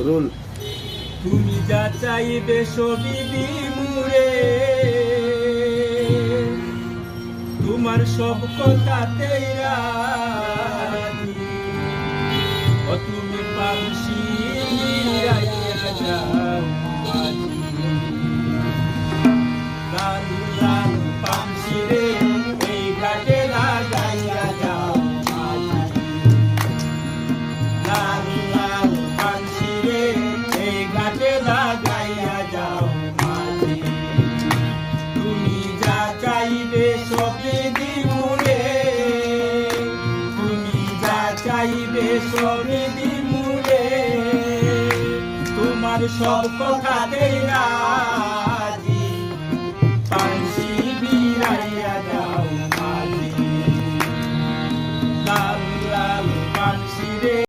Rule তুমি যা চাইবে সবই দিমুরে, তোমার সব কথাতেই রাজি। ও তুমি পানসি মিলাইয়া যাও আজি। লাল লাল পানসি রে এই ঘাটে লাগাইয়া যাও আজি। লাল লাল পানসি রে এই ঘাটে লাগাইয়া যাও আজি। তুমি যা চাইবে সবই দিমুরে, তুমি যা চাইবে সবই দিমুরে, তোমার সব কথাতেই রাজি।